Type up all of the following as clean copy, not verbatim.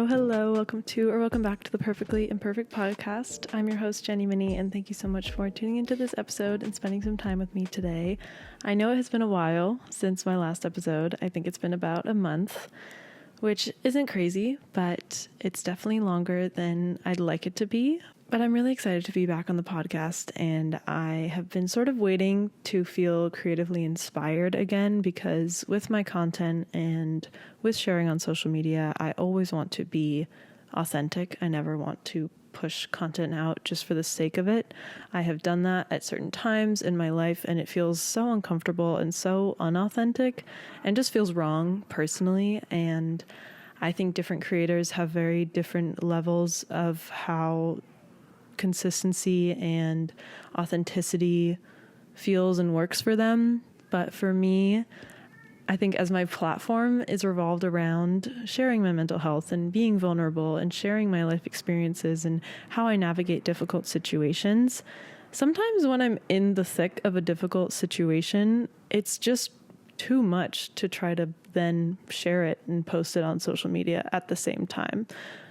Hello. Welcome back to the Perfectly Imperfect podcast. I'm your host, Jenny Minnie, and thank you so much for tuning into this episode and spending some time with me today. I know it has been a while since my last episode. I think it's been about a month, which isn't crazy, but it's definitely longer than I'd like it to be. But I'm really excited to be back on the podcast, and I have been sort of waiting to feel creatively inspired again, because with my content and with sharing on social media, I always want to be authentic. I never want to push content out just for the sake of it. I have done that at certain times in my life, and it feels so uncomfortable and so unauthentic and just feels wrong personally. And I think different creators have very different levels of how consistency and authenticity feels and works for them. But for me, I think as my platform is revolved around sharing my mental health and being vulnerable and sharing my life experiences and how I navigate difficult situations, sometimes when I'm in the thick of a difficult situation, it's just too much to try to then share it and post it on social media at the same time.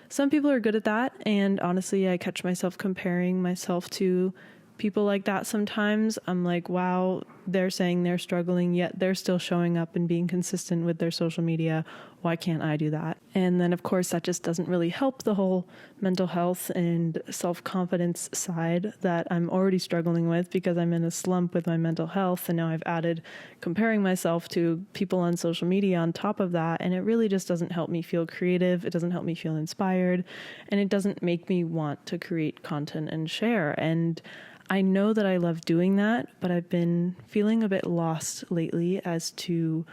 Some people are good at that, and honestly, I catch myself comparing myself to people like that sometimes. I'm like, wow, they're saying they're struggling, yet they're still showing up and being consistent with their social media. Why can't I do that? And then, of course, that just doesn't really help the whole mental health and self-confidence side that I'm already struggling with, because I'm in a slump with my mental health, and now I've added comparing myself to people on social media on top of that, and it really just doesn't help me feel creative. It doesn't help me feel inspired, and it doesn't make me want to create content and share. And I know that I love doing that, but I've been feeling a bit lost lately as to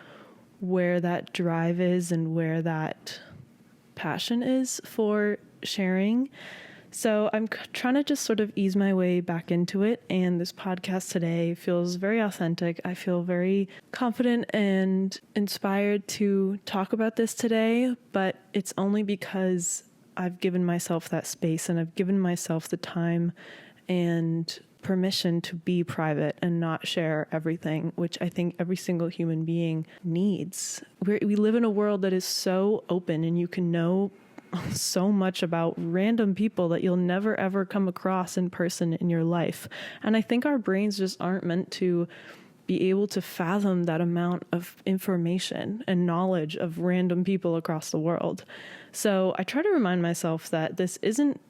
where that drive is and where that passion is for sharing. So I'm trying to just sort of ease my way back into it. And this podcast today feels very authentic. I feel very confident and inspired to talk about this today, but it's only because I've given myself that space and I've given myself the time and permission to be private and not share everything, which I think every single human being needs. We live in a world that is so open, and you can know so much about random people that you'll never ever come across in person in your life. And I think our brains just aren't meant to be able to fathom that amount of information and knowledge of random people across the world. So I try to remind myself that this isn't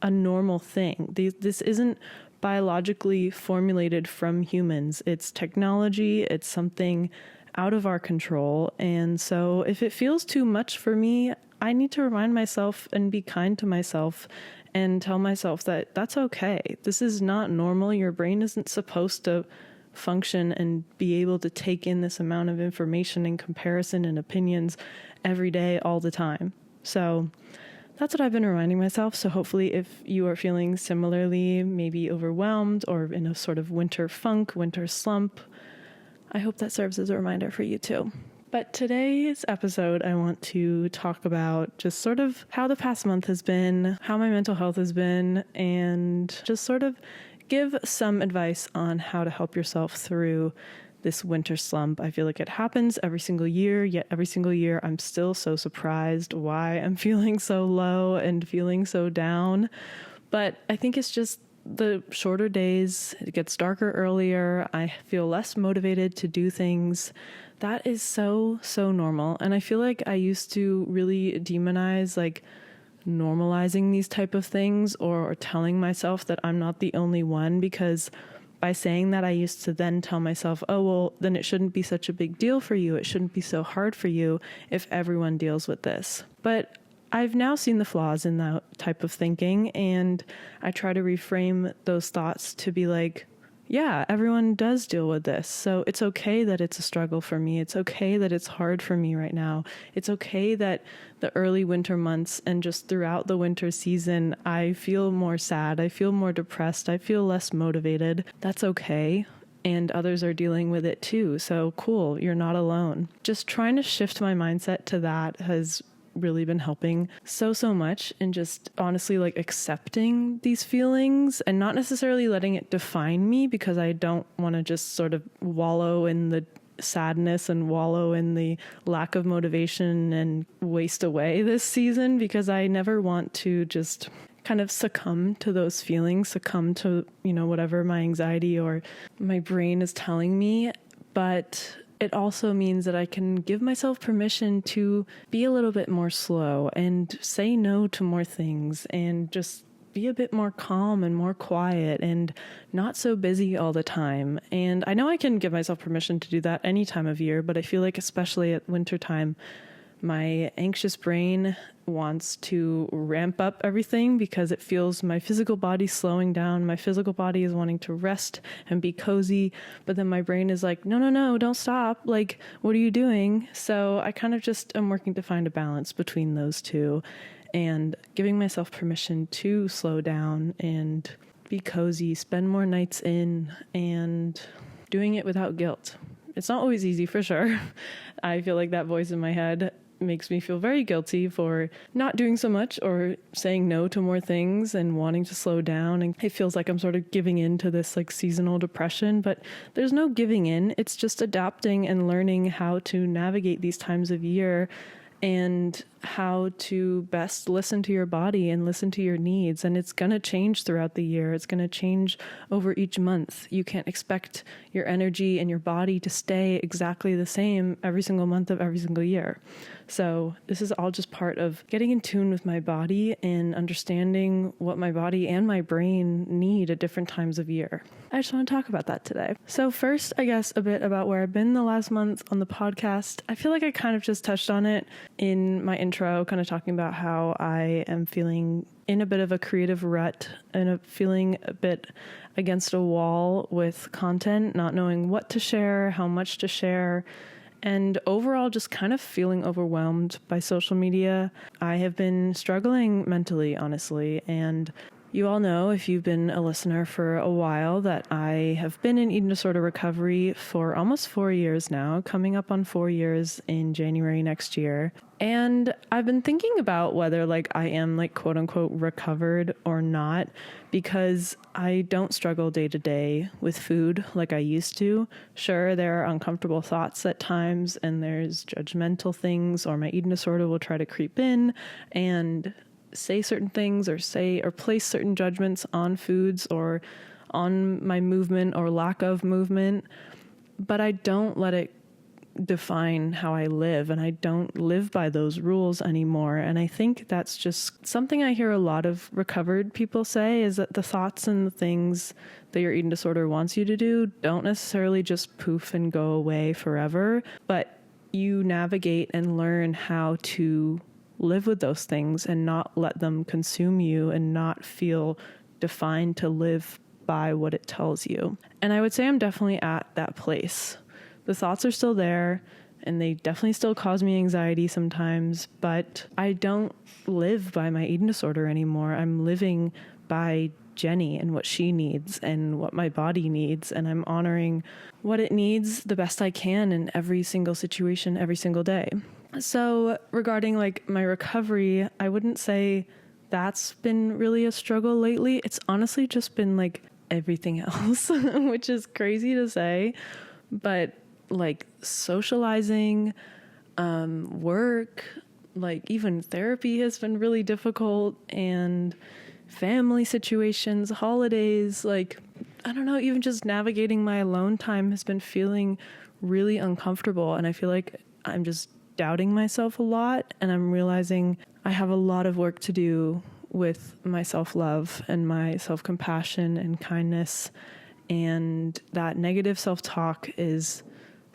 a normal thing. This isn't biologically formulated from humans. It's technology. It's something out of our control. And so if it feels too much for me, I need to remind myself and be kind to myself and tell myself that that's okay. This is not normal. Your brain isn't supposed to function and be able to take in this amount of information and comparison and opinions every day, all the time. So that's what I've been reminding myself. So hopefully if you are feeling similarly, maybe overwhelmed or in a sort of winter funk, winter slump, I hope that serves as a reminder for you too. But today's episode, I want to talk about just sort of how the past month has been, how my mental health has been, and just sort of give some advice on how to help yourself through this winter slump. I feel like it happens every single year, yet every single year I'm still so surprised why I'm feeling so low and feeling so down. But I think it's just the shorter days, it gets darker earlier, I feel less motivated to do things. That is so normal. And I feel like I used to really demonize like normalizing these type of things or telling myself that I'm not the only one, because by saying that, I used to then tell myself, oh, well, then it shouldn't be such a big deal for you. It shouldn't be so hard for you if everyone deals with this. But I've now seen the flaws in that type of thinking, and I try to reframe those thoughts to be like, yeah, everyone does deal with this. So it's okay that it's a struggle for me. It's okay that it's hard for me right now. It's okay that the early winter months and just throughout the winter season, I feel more sad. I feel more depressed. I feel less motivated. That's okay. And others are dealing with it too. So cool, you're not alone. Just trying to shift my mindset to that has really been helping so much, and just honestly like accepting these feelings and not necessarily letting it define me, because I don't want to just sort of wallow in the sadness and wallow in the lack of motivation and waste away this season, because I never want to just kind of succumb to those feelings, succumb to, whatever my anxiety or my brain is telling me. But it also means that I can give myself permission to be a little bit more slow and say no to more things and just be a bit more calm and more quiet and not so busy all the time. And I know I can give myself permission to do that any time of year, but I feel like especially at wintertime, my anxious brain wants to ramp up everything because it feels my physical body slowing down. My physical body is wanting to rest and be cozy, but then my brain is like, no, don't stop. Like, what are you doing? So I kind of just am working to find a balance between those two and giving myself permission to slow down and be cozy, spend more nights in, and doing it without guilt. It's not always easy, for sure. I feel like that voice in my head makes me feel very guilty for not doing so much or saying no to more things and wanting to slow down. And it feels like I'm sort of giving in to this like seasonal depression, but there's no giving in. It's just adapting and learning how to navigate these times of year and how to best listen to your body and listen to your needs. And it's going to change throughout the year. It's going to change over each month. You can't expect your energy and your body to stay exactly the same every single month of every single year. So this is all just part of getting in tune with my body and understanding what my body and my brain need at different times of year. I just want to talk about that today. So first, I guess a bit about where I've been the last month on the podcast. I feel like I kind of just touched on it in my intro, kind of talking about how I am feeling in a bit of a creative rut and feeling a bit against a wall with content, not knowing what to share, how much to share, and overall just kind of feeling overwhelmed by social media. I have been struggling mentally, honestly, and you all know, if you've been a listener for a while, that I have been in eating disorder recovery for almost 4 years now, coming up on 4 years in January next year. And I've been thinking about whether I am quote unquote recovered or not, because I don't struggle day to day with food like I used to. Sure, there are uncomfortable thoughts at times and there's judgmental things, or my eating disorder will try to creep in and say certain things or place certain judgments on foods or on my movement or lack of movement, but I don't let it define how I live, and I don't live by those rules anymore. And I think that's just something I hear a lot of recovered people say, is that the thoughts and the things that your eating disorder wants you to do don't necessarily just poof and go away forever, but you navigate and learn how to live with those things and not let them consume you and not feel defined to live by what it tells you. And I would say I'm definitely at that place. The thoughts are still there and they definitely still cause me anxiety sometimes, but I don't live by my eating disorder anymore. I'm living by Jenny and what she needs and what my body needs, and I'm honoring what it needs the best I can in every single situation, every single day. So regarding my recovery, I wouldn't say that's been really a struggle lately. It's honestly just been everything else, which is crazy to say, but socializing, work, even therapy has been really difficult, and family situations, holidays, I don't know, even just navigating my alone time has been feeling really uncomfortable. And I feel like I'm just doubting myself a lot, and I'm realizing I have a lot of work to do with my self-love and my self-compassion and kindness, and that negative self-talk is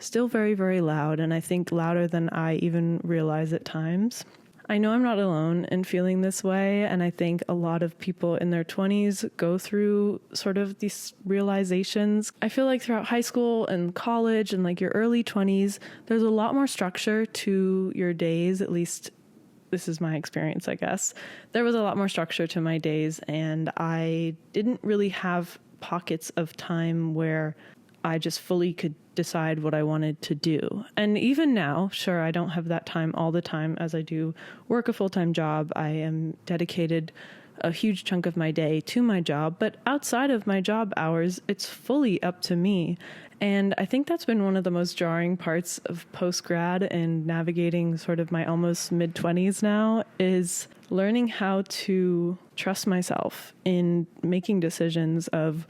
still very, very loud, and I think louder than I even realize at times. I know I'm not alone in feeling this way, and I think a lot of people in their 20s go through sort of these realizations. I feel like throughout high school and college and your early 20s, there's a lot more structure to your days, at least this is my experience, I guess. There was a lot more structure to my days, and I didn't really have pockets of time where I just fully could decide what I wanted to do. And even now, sure, I don't have that time all the time, as I do work a full-time job. I am dedicated a huge chunk of my day to my job, but outside of my job hours, it's fully up to me. And I think that's been one of the most jarring parts of post-grad and navigating sort of my almost mid-20s now, is learning how to trust myself in making decisions of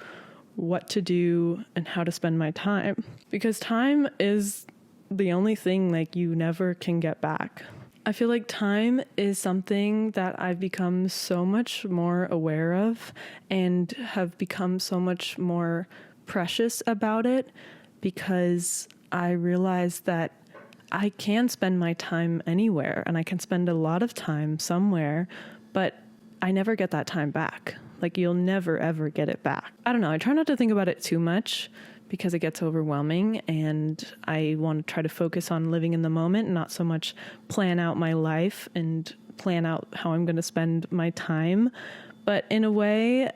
what to do and how to spend my time. Because time is the only thing like you never can get back. I feel like time is something that I've become so much more aware of and have become so much more precious about it, because I realize that I can spend my time anywhere and I can spend a lot of time somewhere, but I never get that time back. Like, you'll never ever get it back. I don't know. I try not to think about it too much because it gets overwhelming, and I want to try to focus on living in the moment and not so much plan out my life and plan out how I'm going to spend my time. But in a way,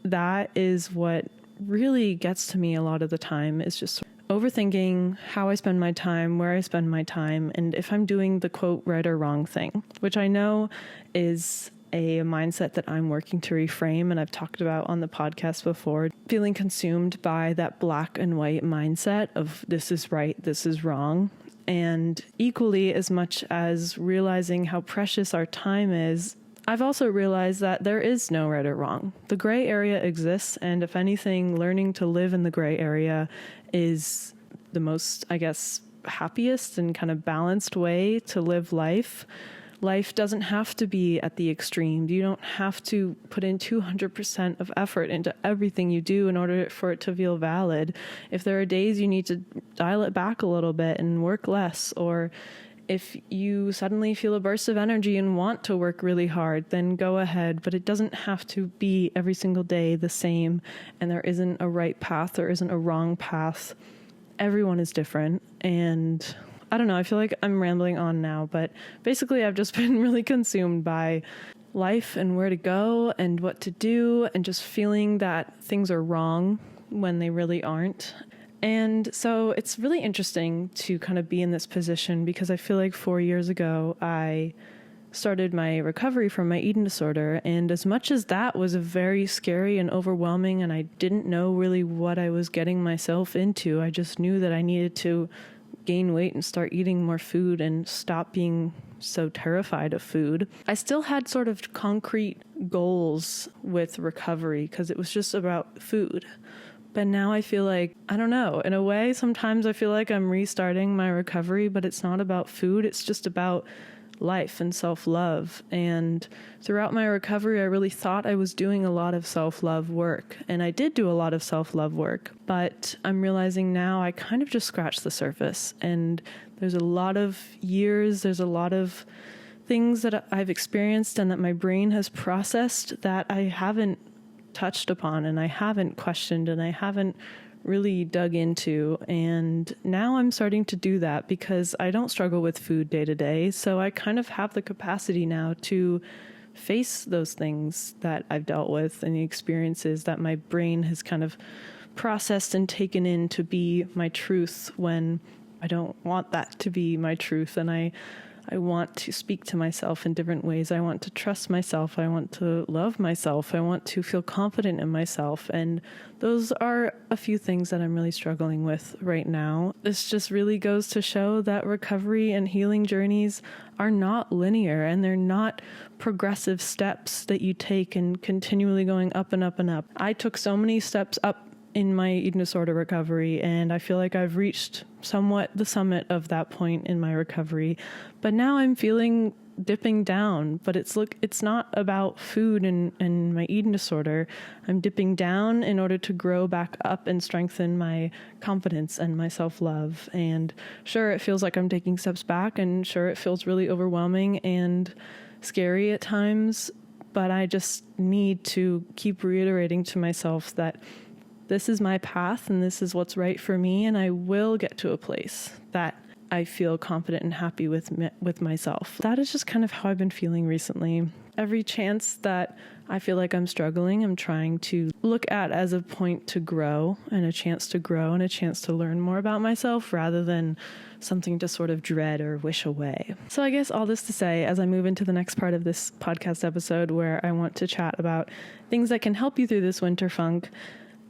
that is what really gets to me a lot of the time, is just overthinking how I spend my time, where I spend my time, and if I'm doing the quote right or wrong thing, which I know is a mindset that I'm working to reframe, and I've talked about on the podcast before, feeling consumed by that black and white mindset of this is right, this is wrong. And equally as much as realizing how precious our time is, I've also realized that there is no right or wrong. The gray area exists, and if anything, learning to live in the gray area is the most, I guess, happiest and kind of balanced way to live life. Life doesn't have to be at the extreme. You don't have to put in 200% of effort into everything you do in order for it to feel valid. If there are days you need to dial it back a little bit and work less, or if you suddenly feel a burst of energy and want to work really hard, then go ahead. But it doesn't have to be every single day the same, and there isn't a right path, there isn't a wrong path. Everyone is different, and I don't know, I feel like I'm rambling on now, but basically I've just been really consumed by life and where to go and what to do, and just feeling that things are wrong when they really aren't. And so it's really interesting to kind of be in this position, because I feel like 4 years ago I started my recovery from my eating disorder, and as much as that was very scary and overwhelming, and I didn't know really what I was getting myself into, I just knew that I needed to gain weight and start eating more food and stop being so terrified of food. I still had sort of concrete goals with recovery because it was just about food. But now I feel like, I don't know, in a way, sometimes I feel like I'm restarting my recovery, but it's not about food. It's just about life and self-love. And throughout my recovery, I really thought I was doing a lot of self-love work. And I did do a lot of self-love work, but I'm realizing now I kind of just scratched the surface. And there's a lot of years, there's a lot of things that I've experienced and that my brain has processed that I haven't touched upon, and I haven't questioned, and I haven't really dug into. And now I'm starting to do that because I don't struggle with food day to day. So I kind of have the capacity now to face those things that I've dealt with and the experiences that my brain has kind of processed and taken in to be my truth, when I don't want that to be my truth. And I want to speak to myself in different ways. I want to trust myself. I want to love myself. I want to feel confident in myself. And those are a few things that I'm really struggling with right now. This just really goes to show that recovery and healing journeys are not linear, and they're not progressive steps that you take and continually going up and up and up. I took so many steps up in my eating disorder recovery, and I feel like I've reached somewhat the summit of that point in my recovery. But now I'm feeling dipping down, but it's not about food and my eating disorder. I'm dipping down in order to grow back up and strengthen my confidence and my self-love. And sure, it feels like I'm taking steps back, and sure, it feels really overwhelming and scary at times, but I just need to keep reiterating to myself that this is my path and this is what's right for me, and I will get to a place that I feel confident and happy with myself. That is just kind of how I've been feeling recently. Every chance that I feel like I'm struggling, I'm trying to look at as a point to grow and a chance to grow and a chance to learn more about myself rather than something to sort of dread or wish away. So I guess all this to say, as I move into the next part of this podcast episode where I want to chat about things that can help you through this winter funk,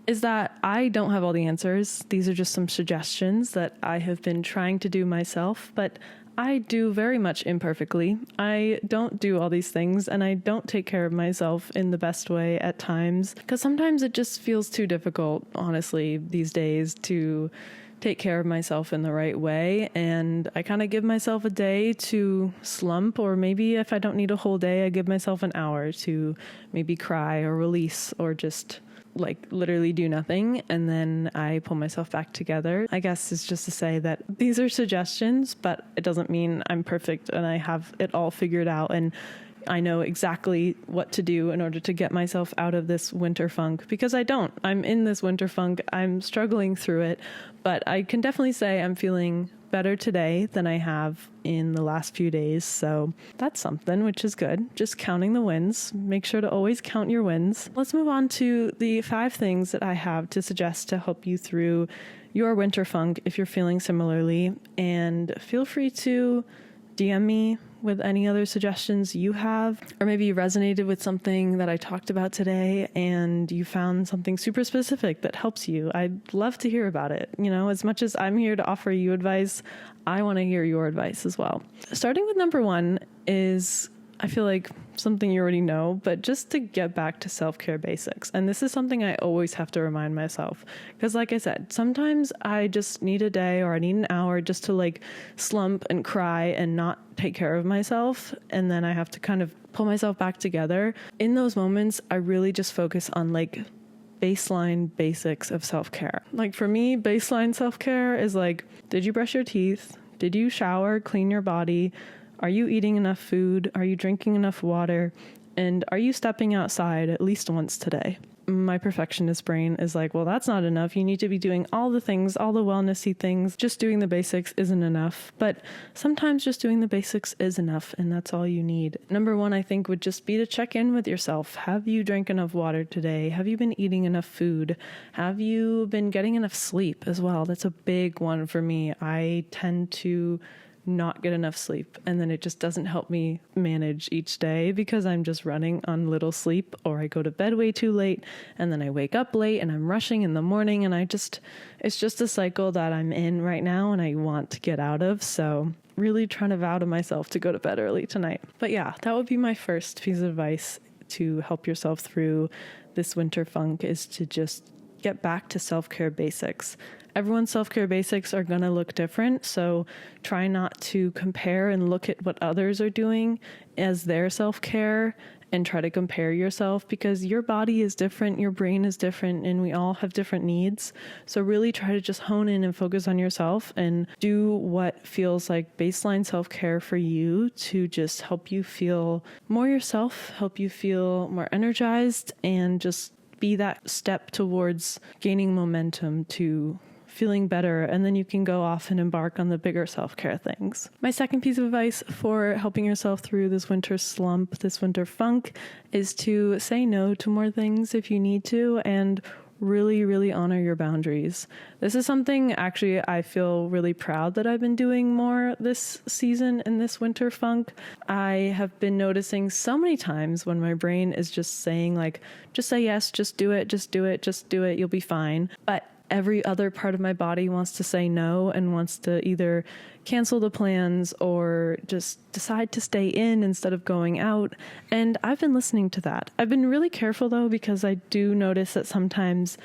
is that I don't have all the answers. These are just some suggestions that I have been trying to do myself, but I do very much imperfectly. I don't do all these things, and I don't take care of myself in the best way at times, because sometimes it just feels too difficult, honestly, these days to take care of myself in the right way. And I kind of give myself a day to slump, or maybe if I don't need a whole day, I give myself an hour to maybe cry or release or just like literally do nothing, and then I pull myself back together. I guess it's just to say that these are suggestions, but it doesn't mean I'm perfect and I have it all figured out and I know exactly what to do in order to get myself out of this winter funk, because I don't. I'm in this winter funk. I'm struggling through it, but I can definitely say I'm feeling better today than I have in the last few days. So that's something, which is good. Just counting the wins. Make sure to always count your wins. Let's move on to the 5 things that I have to suggest to help you through your winter funk if you're feeling similarly. And feel free to DM me with any other suggestions you have, or maybe you resonated with something that I talked about today and you found something super specific that helps you. I'd love to hear about it. You know, as much as I'm here to offer you advice, I want to hear your advice as well. Starting with number 1 is, I feel like something you already know, but just to get back to self-care basics. And this is something I always have to remind myself, because like I said, sometimes I just need a day or I need an hour just to like slump and cry and not take care of myself. And then I have to kind of pull myself back together. In those moments, I really just focus on like baseline basics of self-care. Like for me, baseline self-care is like, did you brush your teeth? Did you shower, clean your body? Are you eating enough food? Are you drinking enough water? And are you stepping outside at least once today? My perfectionist brain is like, well, that's not enough. You need to be doing all the things, all the wellnessy things. Just doing the basics isn't enough. But sometimes just doing the basics is enough, and that's all you need. Number 1, I think, would just be to check in with yourself. Have you drank enough water today? Have you been eating enough food? Have you been getting enough sleep as well? That's a big one for me. I tend to not get enough sleep, and then it just doesn't help me manage each day because I'm just running on little sleep, or I go to bed way too late and then I wake up late and I'm rushing in the morning, and it's just a cycle that I'm in right now and I want to get out of. So really trying to vow to myself to go to bed early tonight. But yeah, that would be my first piece of advice to help yourself through this winter funk, is to just get back to self-care basics. Everyone's self-care basics are going to look different, so try not to compare and look at what others are doing as their self-care and try to compare yourself, because your body is different, your brain is different, and we all have different needs. So really try to just hone in and focus on yourself and do what feels like baseline self-care for you to just help you feel more yourself, help you feel more energized, and just be that step towards gaining momentum to feeling better, and then you can go off and embark on the bigger self-care things. My second piece of advice for helping yourself through this winter slump, this winter funk, is to say no to more things if you need to, and really, really honor your boundaries. This is something actually I feel really proud that I've been doing more this season in this winter funk. I have been noticing so many times when my brain is just saying like, just say yes, just do it, just do it, just do it, you'll be fine. But every other part of my body wants to say no and wants to either cancel the plans or just decide to stay in instead of going out. And I've been listening to that. I've been really careful though, because I do notice that sometimes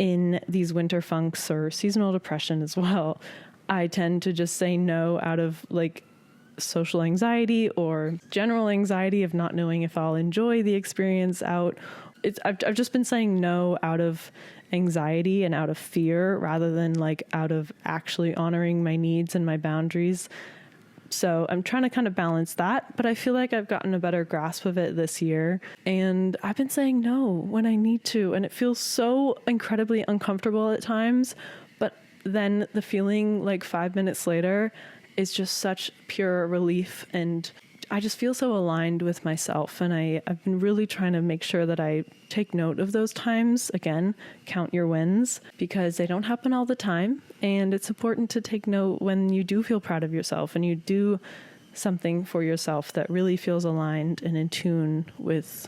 in these winter funks or seasonal depression as well, I tend to just say no out of like social anxiety or general anxiety of not knowing if I'll enjoy the experience out. I've just been saying no out of anxiety and out of fear rather than like out of actually honoring my needs and my boundaries. So I'm trying to kind of balance that, but I feel like I've gotten a better grasp of it this year, and I've been saying no when I need to, and it feels so incredibly uncomfortable at times, but then the feeling like 5 minutes later is just such pure relief, and I just feel so aligned with myself. And I've been really trying to make sure that I take note of those times. Again, count your wins, because they don't happen all the time. And it's important to take note when you do feel proud of yourself and you do something for yourself that really feels aligned and in tune with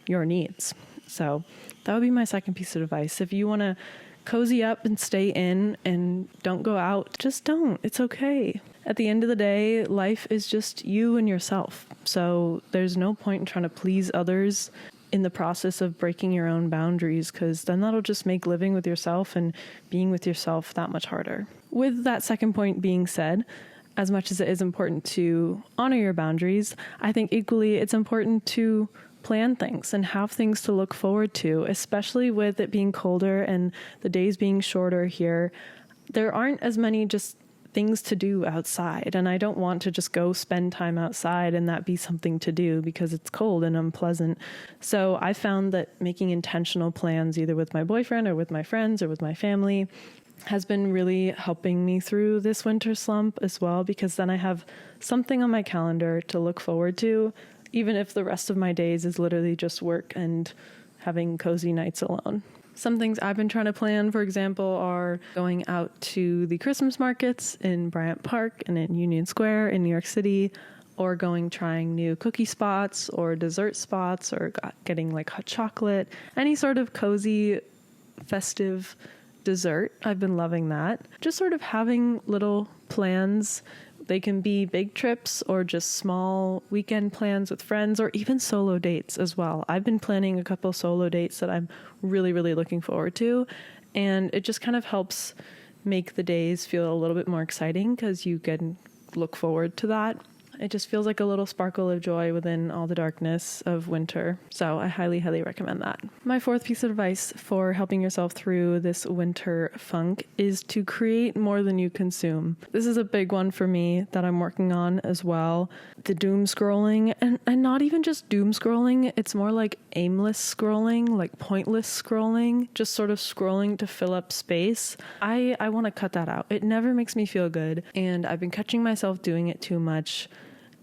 your needs. So that would be my second piece of advice. If you want to cozy up and stay in and don't go out, just don't. It's okay. At the end of the day, life is just you and yourself. So there's no point in trying to please others in the process of breaking your own boundaries, because then that'll just make living with yourself and being with yourself that much harder. With that second point being said, as much as it is important to honor your boundaries, I think equally it's important to plan things and have things to look forward to, especially with it being colder and the days being shorter here. There aren't as many just things to do outside, and I don't want to just go spend time outside and that be something to do because it's cold and unpleasant. So I found that making intentional plans, either with my boyfriend or with my friends or with my family, has been really helping me through this winter slump as well, because then I have something on my calendar to look forward to, even if the rest of my days is literally just work and having cozy nights alone. Some things I've been trying to plan, for example, are going out to the Christmas markets in Bryant Park and in Union Square in New York City, or trying new cookie spots or dessert spots, or getting like hot chocolate, any sort of cozy, festive dessert. I've been loving that. Just sort of having little plans. They can be big trips or just small weekend plans with friends, or even solo dates as well. I've been planning a couple solo dates that I'm really, really looking forward to. And it just kind of helps make the days feel a little bit more exciting because you can look forward to that. It just feels like a little sparkle of joy within all the darkness of winter. So I highly, highly recommend that. My fourth piece of advice for helping yourself through this winter funk is to create more than you consume. This is a big one for me that I'm working on as well. The doom scrolling, and not even just doom scrolling. It's more like aimless scrolling, like pointless scrolling, just sort of scrolling to fill up space. I want to cut that out. It never makes me feel good. And I've been catching myself doing it too much.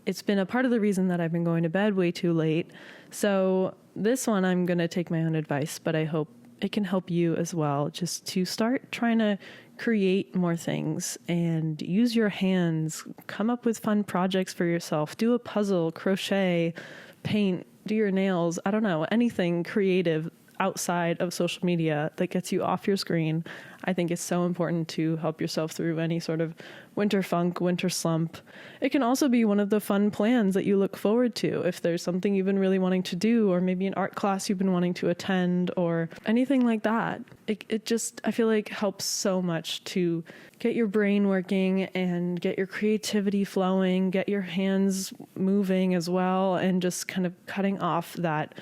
It's been a part of the reason that I've been going to bed way too late. So this one, I'm going to take my own advice, but I hope it can help you as well, just to start trying to create more things and use your hands, come up with fun projects for yourself, do a puzzle, crochet, paint, do your nails, I don't know, anything creative outside of social media that gets you off your screen. I think it's so important to help yourself through any sort of winter funk, winter slump. It can also be one of the fun plans that you look forward to. If there's something you've been really wanting to do, or maybe an art class you've been wanting to attend, or anything like that. It just, I feel like, helps so much to get your brain working and get your creativity flowing, get your hands moving as well, and just kind of cutting off that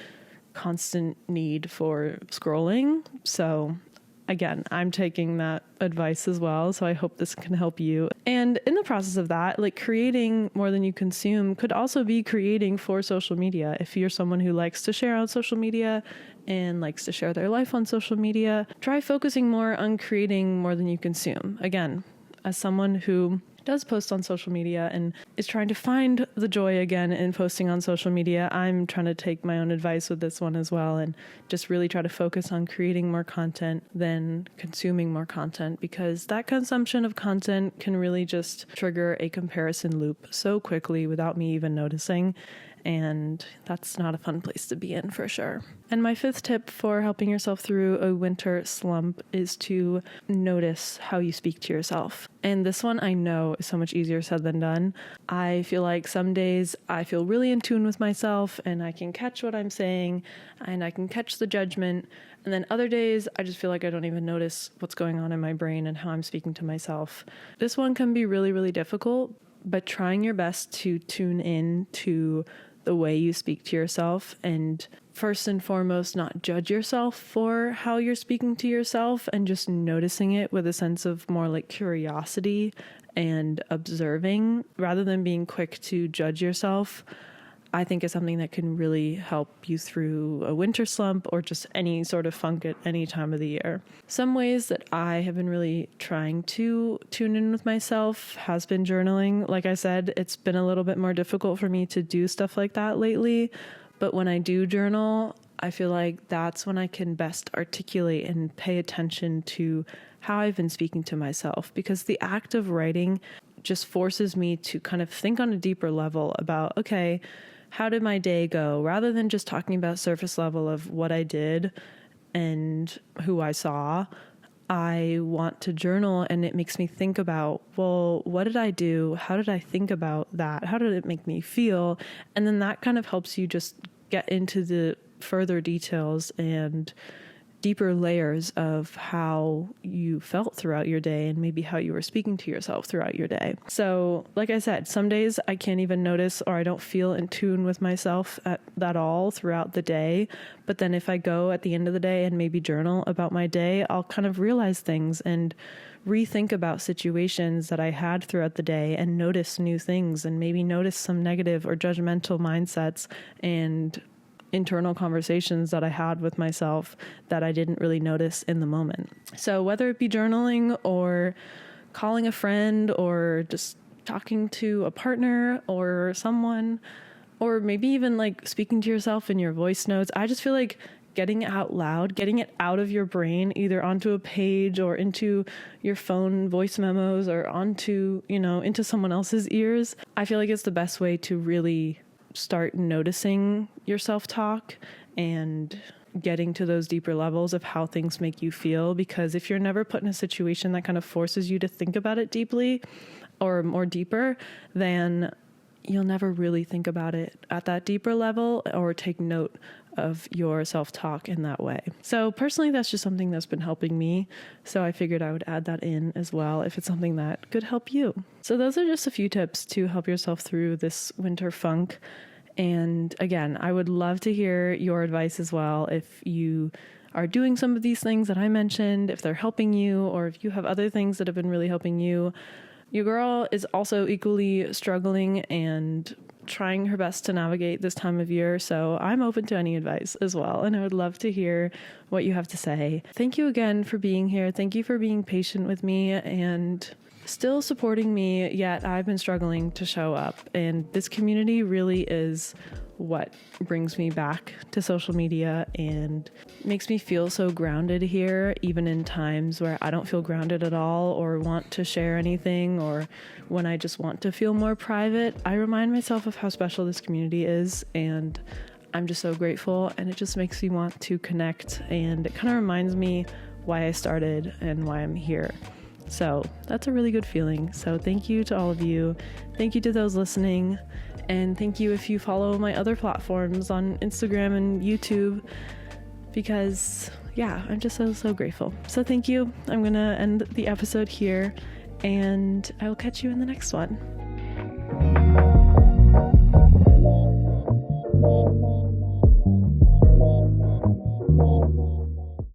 constant need for scrolling. So again, I'm taking that advice as well, so I hope this can help you. And in the process of that, like, creating more than you consume could also be creating for social media. If you're someone who likes to share on social media and likes to share their life on social media, try focusing more on creating more than you consume. Again, as someone who does post on social media and is trying to find the joy again in posting on social media, I'm trying to take my own advice with this one as well, and just really try to focus on creating more content than consuming more content, because that consumption of content can really just trigger a comparison loop so quickly without me even noticing. And that's not a fun place to be in, for sure. And my fifth tip for helping yourself through a winter slump is to notice how you speak to yourself. And this one, I know, is so much easier said than done. I feel like some days I feel really in tune with myself and I can catch what I'm saying and I can catch the judgment. And then other days I just feel like I don't even notice what's going on in my brain and how I'm speaking to myself. This one can be really, really difficult, but trying your best to tune in to the way you speak to yourself, and first and foremost, not judge yourself for how you're speaking to yourself, and just noticing it with a sense of more like curiosity and observing rather than being quick to judge yourself. I think is something that can really help you through a winter slump or just any sort of funk at any time of the year. Some ways that I have been really trying to tune in with myself has been journaling. Like I said, it's been a little bit more difficult for me to do stuff like that lately, but when I do journal, I feel like that's when I can best articulate and pay attention to how I've been speaking to myself, because the act of writing just forces me to kind of think on a deeper level about, okay, how did my day go? Rather than just talking about surface level of what I did and who I saw, I want to journal, and it makes me think about, well, what did I do? How did I think about that? How did it make me feel? And then that kind of helps you just get into the further details and deeper layers of how you felt throughout your day and maybe how you were speaking to yourself throughout your day. So like I said, some days I can't even notice or I don't feel in tune with myself at all throughout the day. But then if I go at the end of the day and maybe journal about my day, I'll kind of realize things and rethink about situations that I had throughout the day and notice new things and maybe notice some negative or judgmental mindsets and internal conversations that I had with myself that I didn't really notice in the moment. So whether it be journaling or calling a friend or just talking to a partner or someone, or maybe even like speaking to yourself in your voice notes, I just feel like getting it out loud, getting it out of your brain, either onto a page or into your phone voice memos or onto, into someone else's ears. I feel like it's the best way to really start noticing your self-talk and getting to those deeper levels of how things make you feel. Because if you're never put in a situation that kind of forces you to think about it deeply or more deeper, then you'll never really think about it at that deeper level or take note of your self-talk in that way. So personally, that's just something that's been helping me. So I figured I would add that in as well if it's something that could help you. So those are just a few tips to help yourself through this winter funk. And again, I would love to hear your advice as well. If you are doing some of these things that I mentioned, if they're helping you, or if you have other things that have been really helping you. Your girl is also equally struggling and trying her best to navigate this time of year, so I'm open to any advice as well, and I would love to hear what you have to say. Thank you again for being here. Thank you for being patient with me and still supporting me, yet I've been struggling to show up, and this community really is what brings me back to social media and makes me feel so grounded here, even in times where I don't feel grounded at all or want to share anything, or when I just want to feel more private. I remind myself of how special this community is, and I'm just so grateful, and it just makes me want to connect, and it kind of reminds me why I started and why I'm here. So that's a really good feeling. So thank you to all of you. Thank you to those listening. And thank you if you follow my other platforms on Instagram and YouTube, because I'm just so grateful. So thank you. I'm going to end the episode here, and I will catch you in the next one.